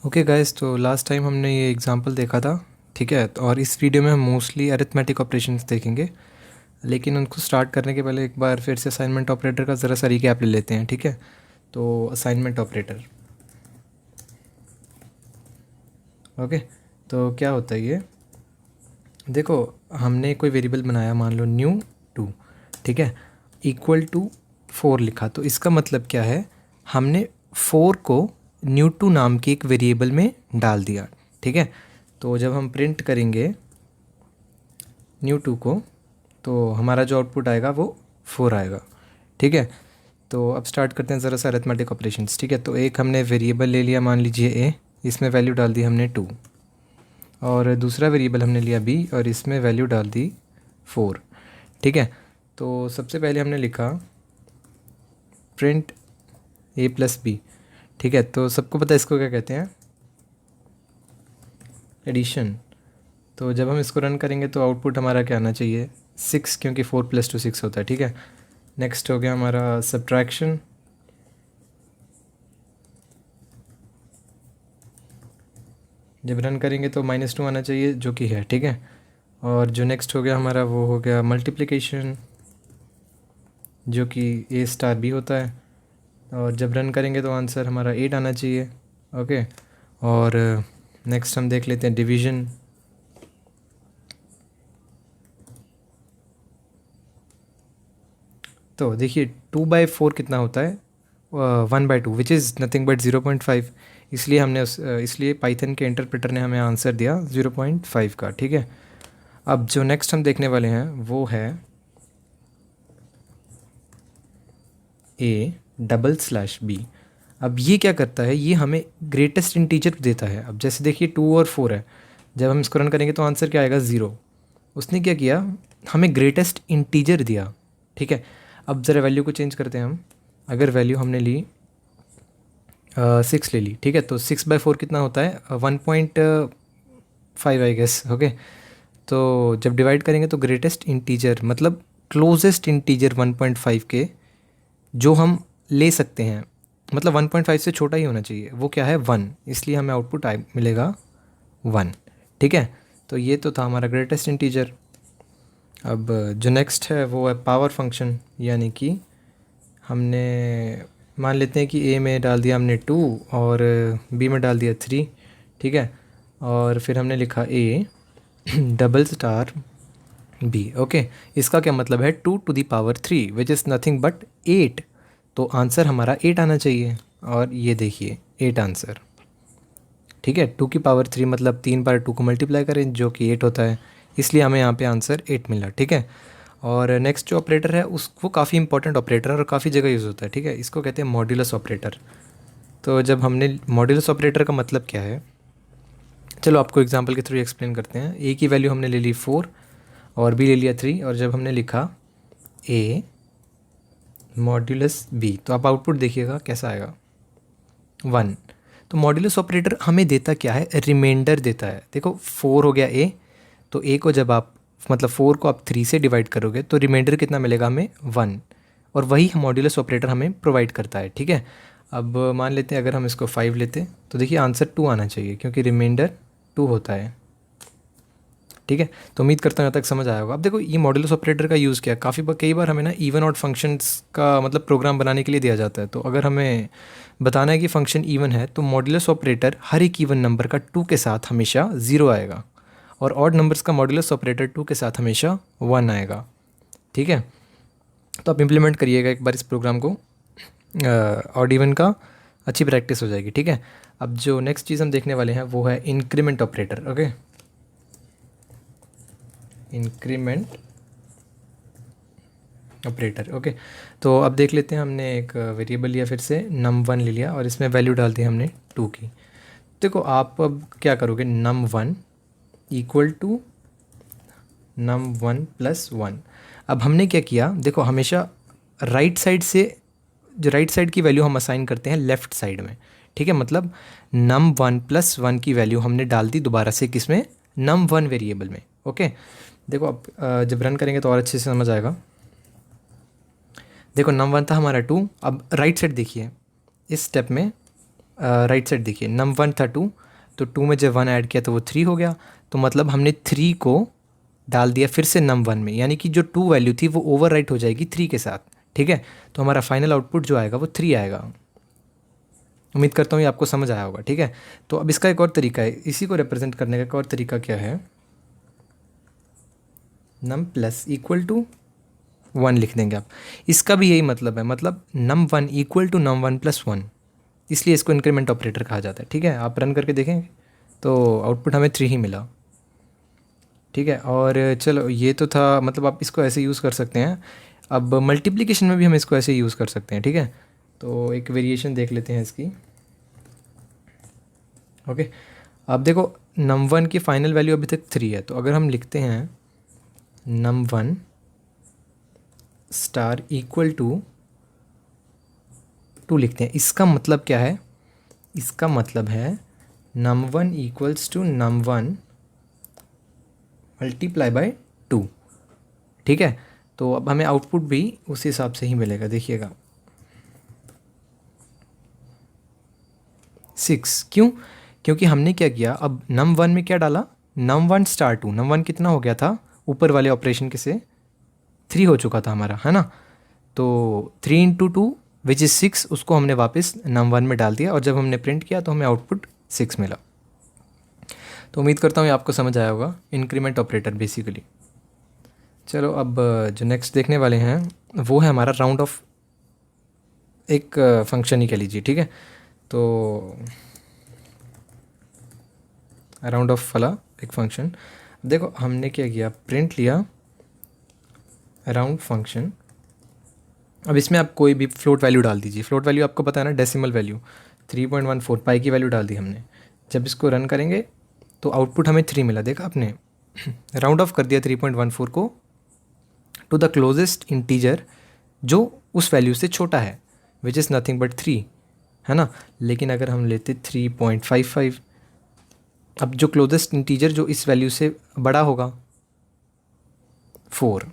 Okay guys, तो last time हमने ये एग्जांपल देखा था। ठीक है, तो और इस वीडियो में हम मोस्टली अरिथमेटिक ऑपरेशंस देखेंगे। लेकिन उनको स्टार्ट करने के पहले एक बार फिर से असाइनमेंट ऑपरेटर का ज़रा सा रिकैप ले लेते हैं। ठीक है, तो असाइनमेंट ऑपरेटर। ओके, तो क्या होता है ये? देखो, हमने कोई वेरिएबल बनाया, मान लो न्यू 2। ठीक है, इक्वल टू 4 लिखा। तो इसका मतलब क्या है? हमने 4 को न्यू 2 नाम के एक वेरिएबल में डाल दिया। ठीक है, तो जब हम प्रिंट करेंगे न्यू 2 को, तो हमारा जो आउटपुट आएगा वो 4 आएगा। ठीक है, तो अब स्टार्ट करते हैं ज़रा सा अरिथमेटिक ऑपरेशंस। ठीक है, तो एक हमने वेरिएबल ले लिया, मान लीजिए ए, इसमें वैल्यू डाल दी हमने 2। और दूसरा वेरिएबल हमने लिया बी और इसमें वैल्यू डाल दी 4। ठीक है, तो सबसे पहले हमने लिखा प्रिंट ए प्लस बी। ठीक है, तो सबको पता है इसको क्या कहते हैं? एडिशन। तो जब हम इसको रन करेंगे तो आउटपुट हमारा क्या आना चाहिए? 6, क्योंकि 4 + 2 6 होता है। ठीक है, नेक्स्ट हो गया हमारा सब्ट्रैक्शन। जब रन करेंगे तो -2 आना चाहिए, जो कि है। ठीक है, और जो नेक्स्ट हो गया हमारा वो हो गया मल्टीप्लिकेशन, जो कि A*B होता है। और जब रन करेंगे तो आंसर हमारा 8 आना चाहिए। ओके, और नेक्स्ट हम देख लेते हैं डिवीज़न। तो देखिए 2/4 कितना होता है? 1/2, विच इज़ नथिंग बट 0.5। इसलिए हमने इसलिए पाइथन के इंटरप्रेटर ने हमें आंसर दिया 0.5 का। ठीक है, अब जो नेक्स्ट हम देखने वाले हैं वो है A/B। अब ये क्या करता है? ये हमें ग्रेटेस्ट इंटीजर देता है। अब जैसे देखिए 2 और 4 है, जब हम इसको रन करेंगे तो आंसर क्या आएगा? 0। उसने क्या किया? हमें ग्रेटेस्ट इंटीजर दिया। ठीक है, अब ज़रा वैल्यू को चेंज करते हैं हम। अगर वैल्यू हमने ली 6 ले ली। ठीक है, तो 6/4 कितना होता है? 1.5 आई गेस। ओके, तो जब डिवाइड करेंगे तो ग्रेटेस्ट इंटीजर मतलब क्लोजेस्ट इंटीजर 1.5 के जो हम ले सकते हैं, मतलब 1.5 से छोटा ही होना चाहिए, वो क्या है? 1। इसलिए हमें आउटपुट मिलेगा 1। ठीक है, तो ये तो था हमारा ग्रेटेस्ट इंटीजर। अब जो नेक्स्ट है वो है पावर फंक्शन, यानी कि हमने मान लेते हैं कि ए में डाल दिया हमने 2 और बी में डाल दिया 3। ठीक है, और फिर हमने लिखा A*B। ओके, इसका क्या मतलब है? 2⁻³ विच इज़ नथिंग बट 8। तो आंसर हमारा 8 आना चाहिए, और ये देखिए 8 आंसर। ठीक है, 2⁻³ मतलब 3 बार 2 को मल्टीप्लाई करें, जो कि 8 होता है। इसलिए हमें यहाँ पे आंसर 8 मिला। ठीक है, और नेक्स्ट जो ऑपरेटर है वो काफ़ी इंपॉर्टेंट ऑपरेटर है और काफ़ी जगह यूज़ होता है। ठीक है, इसको कहते हैं मॉड्यूलस ऑपरेटर। तो जब हमने मॉड्यूलस ऑपरेटर का मतलब क्या है, चलो आपको एग्जांपल के थ्रू एक्सप्लेन करते हैं। ए की वैल्यू हमने ले ली 4 और बी ले लिया 3, और जब हमने लिखा ए मॉड्यूलस बी, तो आप आउटपुट देखिएगा कैसा आएगा? 1। तो मॉड्यूलस ऑपरेटर हमें देता क्या है? रिमाइंडर देता है। देखो 4 हो गया ए, तो ए को जब आप मतलब 4 को आप 3 से डिवाइड करोगे तो रिमाइंडर कितना मिलेगा हमें? 1। और वही मॉड्यूलस ऑपरेटर हमें प्रोवाइड करता है। ठीक है, अब मान लेते हैं अगर हम इसको 5 लेते तो देखिए आंसर 2 आना चाहिए, क्योंकि रिमाइंडर 2 होता है। ठीक है, तो उम्मीद करता हूँ यहाँ तक समझ आया होगा। अब देखो ये मॉड्यूलस ऑपरेटर का यूज़ क्या है? कई बार हमें ना इवन ऑड फंक्शंस का मतलब प्रोग्राम बनाने के लिए दिया जाता है। तो अगर हमें बताना है कि फंक्शन इवन है, तो मॉड्यूलस ऑपरेटर हर एक इवन नंबर का 2 के साथ हमेशा 0 आएगा, और ऑड नंबर्स का मॉड्यूलस ऑपरेटर 2 के साथ हमेशा 1 आएगा। ठीक है, तो आप इम्प्लीमेंट करिएगा एक बार इस प्रोग्राम को, ऑड इवन का अच्छी प्रैक्टिस हो जाएगी। ठीक है, अब जो नेक्स्ट चीज़ हम देखने वाले हैं वो है increment operator. Okay, increment operator. Okay, तो अब देख लेते हैं। हमने एक वेरिएबल लिया, फिर से num1 ले लिया, और इसमें वैल्यू डाल दी हमने 2 की। देखो आप अब क्या करोगे? num1 equal to num1 + 1। अब हमने क्या किया? देखो हमेशा राइट साइड से, जो राइट साइड की वैल्यू हम असाइन करते हैं लेफ़्ट साइड में। ठीक है, मतलब num1 + 1 की वैल्यू हमने डाल दी दोबारा से किसमें? num1 वेरिएबल में। ओके, देखो अब जब रन करेंगे तो और अच्छे से समझ आएगा। देखो num1 था हमारा 2। अब राइट साइड देखिए, इस स्टेप में राइट साइड देखिए, नम वन था 2, तो 2 में जब 1 ऐड किया तो वो 3 हो गया। तो मतलब हमने 3 को डाल दिया फिर से नम वन में, यानी कि जो 2 वैल्यू थी वो ओवर राइट हो जाएगी 3 के साथ, ठीक है। तो हमारा फाइनल आउटपुट जो आएगा वो 3 आएगा। उम्मीद करता हूँ ये आपको समझ आया होगा, ठीक है। तो अब इसका एक और तरीका है, इसी को रिप्रेजेंट करने का एक और तरीका क्या है, नम प्लस इक्वल टू 1 लिख देंगे आप। इसका भी यही मतलब है, मतलब num one equal to num one plus 1, इसलिए इसको इंक्रीमेंट ऑपरेटर कहा जाता है, ठीक है। आप रन करके देखेंगे तो आउटपुट हमें 3 ही मिला, ठीक है। और चलो ये तो था, मतलब आप इसको ऐसे यूज़ कर सकते हैं। अब मल्टीप्लिकेशन में भी हम इसको ऐसे यूज़ कर सकते हैं, ठीक है। तो एक वेरिएशन देख लेते हैं इसकी, ओके। अब देखो नम वन की फाइनल वैल्यू अभी तक 3 है, तो अगर हम लिखते हैं num one star equal to 2 लिखते हैं, इसका मतलब क्या है, इसका मतलब है num one equals to num one multiply by 2, ठीक है। तो अब हमें आउटपुट भी उस हिसाब से ही मिलेगा, देखिएगा 6। क्यों? क्योंकि हमने क्या किया, अब नम वन में क्या डाला, num one star 2, num one कितना हो गया था ऊपर वाले ऑपरेशन के से 3 हो चुका था हमारा, है ना। तो 3 इंटू 2 विच इज़ 6, उसको हमने वापस नम वन में डाल दिया, और जब हमने प्रिंट किया तो हमें आउटपुट 6 मिला। तो उम्मीद करता हूँ ये आपको समझ आया होगा, इंक्रीमेंट ऑपरेटर बेसिकली। चलो अब जो नेक्स्ट देखने वाले हैं वो है हमारा राउंड ऑफ, एक फंक्शन ही कह लीजिए, ठीक है। तो राउंड ऑफ वाला एक फंक्शन, देखो हमने क्या किया, प्रिंट लिया राउंड फंक्शन। अब इसमें आप कोई भी फ्लोट वैल्यू डाल दीजिए, फ्लोट वैल्यू आपको पता है ना, डेसिमल वैल्यू 3.14 पाई की वैल्यू डाल दी हमने। जब इसको रन करेंगे तो आउटपुट हमें 3 मिला, देखा आपने राउंड ऑफ कर दिया 3.14 को टू द क्लोजेस्ट इंटीजर जो उस वैल्यू से छोटा है, विच इज़ नथिंग बट 3, है ना। लेकिन अगर हम लेते 3.55, अब जो क्लोजेस्ट इंटीजर जो इस वैल्यू से बड़ा होगा 4,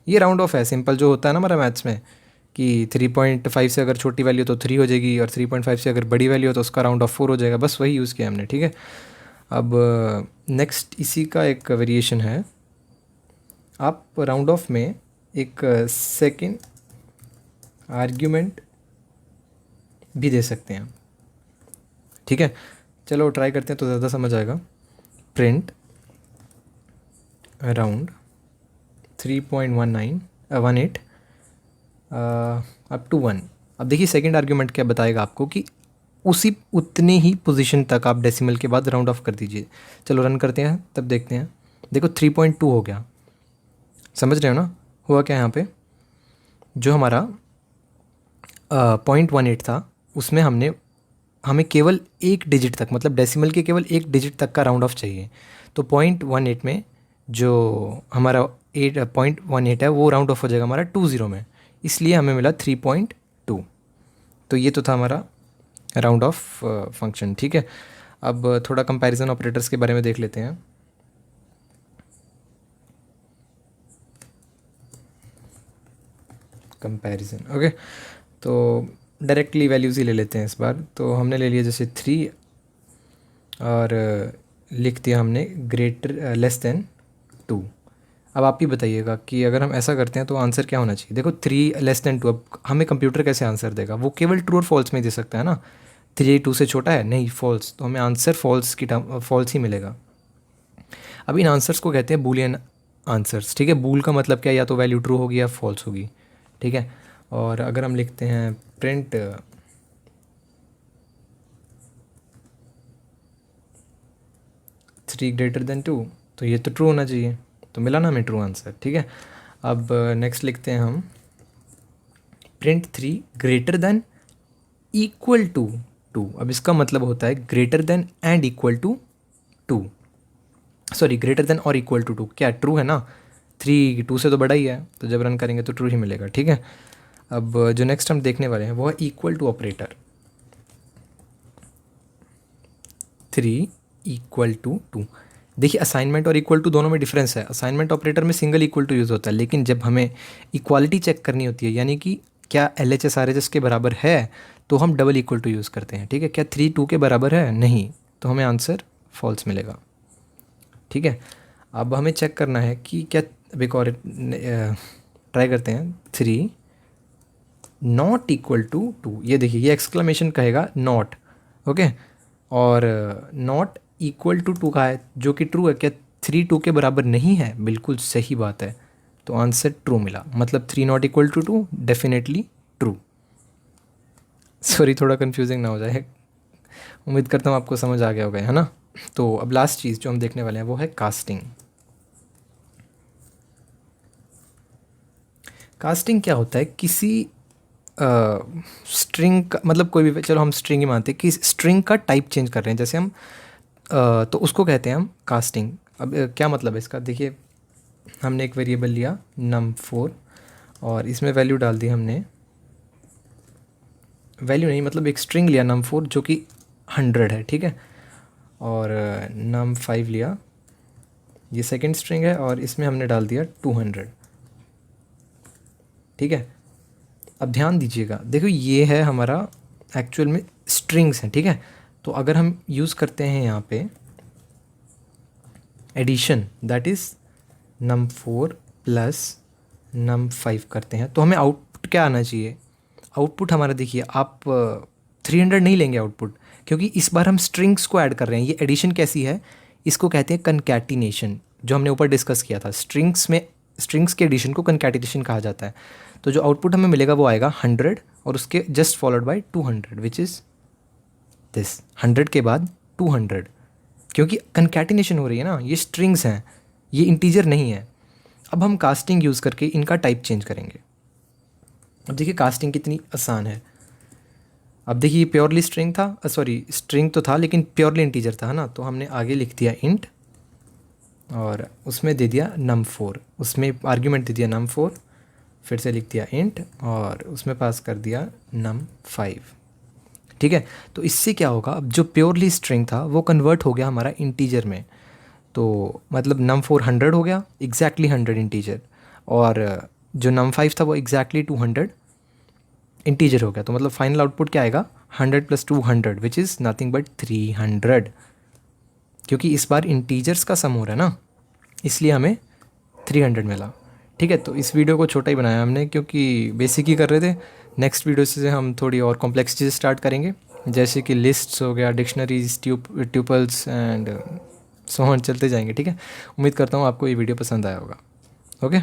ये राउंड ऑफ है, सिंपल जो होता है ना हमारा मैथ्स में कि 3.5 से अगर छोटी वैल्यू तो 3 हो जाएगी, और 3.5 से अगर बड़ी वैल्यू हो तो उसका राउंड ऑफ 4 हो जाएगा, बस वही यूज़ किया हमने, ठीक है। अब नेक्स्ट इसी का एक वेरिएशन है, आप राउंड ऑफ में एक सेकेंड आर्ग्यूमेंट भी दे सकते हैं, ठीक है। चलो ट्राई करते हैं तो ज़्यादा समझ आएगा। Print round 3.18 up to 1। अब देखिए सेकेंड आर्ग्यूमेंट क्या बताएगा आपको कि उसी उतने ही पोजीशन तक आप डेसिमल के बाद राउंड ऑफ कर दीजिए। चलो रन करते हैं तब देखते हैं। देखो 3.2 हो गया, समझ रहे हो ना। हुआ क्या यहाँ पे, जो हमारा 0.18 था उसमें हमें केवल एक डिजिट तक, मतलब डेसिमल के केवल एक डिजिट तक का राउंड ऑफ चाहिए। तो 0.18 में जो हमारा 0.18 है वो राउंड ऑफ हो जाएगा हमारा 20 में, इसलिए हमें मिला 3.2। तो ये तो था हमारा राउंड ऑफ फंक्शन, ठीक है। अब थोड़ा कंपैरिजन ऑपरेटर्स के बारे में देख लेते हैं। Comparison, okay. तो डायरेक्टली वैल्यूज़ ही ले लेते हैं इस बार। तो हमने ले लिया जैसे 3 और लिख दिया हमने ग्रेटर लेस देन 2। अब आप ही बताइएगा कि अगर हम ऐसा करते हैं तो आंसर क्या होना चाहिए। देखो 3 लेस देन 2, अब हमें कंप्यूटर कैसे आंसर देगा, वो केवल ट्रू और फॉल्स में दे सकता है ना। 3 2 से छोटा है, नहीं फॉल्स, तो हमें आंसर फॉल्स की टर्म फॉल्स ही मिलेगा। अब इन आंसर्स को कहते हैं बूलियन आंसर्स, ठीक है। बूल का मतलब क्या, या तो वैल्यू ट्रू होगी या फॉल्स होगी, ठीक है। और अगर हम लिखते हैं प्रिंट थ्री ग्रेटर देन 2, तो ये तो ट्रू होना चाहिए, तो मिला ना हमें ट्रू आंसर, ठीक है। अब नेक्स्ट लिखते हैं हम print 3 greater than equal to 2। अब इसका मतलब होता है greater than and equal to 2, sorry greater than और इक्वल टू 2। क्या ट्रू है ना, 3 2 से तो बड़ा ही है, तो जब रन करेंगे तो ट्रू ही मिलेगा, ठीक है। अब जो नेक्स्ट हम देखने वाले हैं वो है equal to operator. 3 equal to 2, देखिए असाइनमेंट और इक्वल टू दोनों में डिफरेंस है। असाइनमेंट ऑपरेटर में सिंगल इक्वल टू यूज़ होता है, लेकिन जब हमें इक्वालिटी चेक करनी होती है, यानी कि क्या LHS RHS के बराबर है तो हम डबल इक्वल टू यूज़ करते हैं, ठीक है। क्या 3 2 के बराबर है, नहीं, तो हमें आंसर फॉल्स मिलेगा, ठीक है। अब हमें चेक करना है कि क्या, अब एक और ट्राई करते हैं, 3 नॉट इक्वल टू 2, ये देखिए ये एक्सक्लेमेशन कहेगा नॉट, ओके, और नॉट इक्वल टू 2 का है जो कि ट्रू है। क्या 3 2 के बराबर नहीं है, बिल्कुल सही बात है, तो आंसर ट्रू मिला, मतलब 3 not equal to 2 definitely true. Sorry थोड़ा कंफ्यूजिंग ना हो जाए, उम्मीद करता हूँ आपको समझ आ गया होगा, है ना। तो अब लास्ट चीज़ जो हम देखने वाले हैं वो है कास्टिंग। कास्टिंग क्या होता है, किसी स्ट्रिंग का, मतलब कोई भी, चलो हम स्ट्रिंग ही मानते हैं कि स्ट्रिंग का टाइप चेंज कर रहे हैं, जैसे हम तो उसको कहते हैं हम कास्टिंग। अब क्या मतलब है इसका, देखिए हमने एक वेरिएबल लिया num4 और इसमें वैल्यू डाल दी हमने, वैल्यू नहीं मतलब एक स्ट्रिंग लिया num4 जो कि 100 है, ठीक है, और num5 लिया, ये सेकंड स्ट्रिंग है, और इसमें हमने डाल दिया 200, ठीक है। अब ध्यान दीजिएगा, देखो ये है हमारा एक्चुअल में स्ट्रिंग्स हैं, ठीक है। तो अगर हम यूज़ करते हैं यहाँ पे addition, that is num4 plus num5 करते हैं, तो हमें आउटपुट क्या आना चाहिए, आउटपुट हमारा देखिए आप 300 नहीं लेंगे आउटपुट, क्योंकि इस बार हम स्ट्रिंग्स को ऐड कर रहे हैं। ये एडिशन कैसी है, इसको कहते हैं कनकैटिनेशन, जो हमने ऊपर डिस्कस किया था, स्ट्रिंग्स में स्ट्रिंग्स के एडिशन को कनकैटिनेशन कहा जाता है। तो जो आउटपुट हमें मिलेगा वो आएगा 100 और उसके just followed by 200 which is this, 100 के बाद 200, क्योंकि कनकैटिनेशन हो रही है ना, ये स्ट्रिंग्स हैं, ये इंटीजर नहीं है। अब हम कास्टिंग यूज़ करके इनका टाइप चेंज करेंगे। अब देखिए कास्टिंग कितनी आसान है। अब देखिए ये प्योरली स्ट्रिंग था, सॉरी स्ट्रिंग तो था लेकिन प्योरली इंटीजर था, है ना, तो हमने आगे लिख दिया इंट और उसमें दे दिया num4, उसमें आर्ग्यूमेंट दे दिया num4, फिर से लिख दिया इंट और उसमें पास कर दिया num5, ठीक है। तो इससे क्या होगा, अब जो प्योरली स्ट्रिंग था वो कन्वर्ट हो गया हमारा इंटीजर में, तो मतलब num4 100 हो गया, एग्जैक्टली 100 इंटीजर, और जो num5 था वो एग्जैक्टली 200 इंटीजर हो गया। तो मतलब फाइनल आउटपुट क्या आएगा, 100 + 200 विच इज़ नथिंग बट 300, क्योंकि इस बार इंटीजर्स का सम हो रहा है ना, इसलिए हमें 300 मिला, ठीक है। तो इस वीडियो को छोटा ही बनाया हमने क्योंकि बेसिक ही कर रहे थे। नेक्स्ट वीडियो से हम थोड़ी और कॉम्प्लेक्स चीज़ें स्टार्ट करेंगे, जैसे कि लिस्ट्स हो गया, dictionaries, tuples and so on, चलते जाएंगे, ठीक है। उम्मीद करता हूँ आपको ये वीडियो पसंद आया होगा, ओके।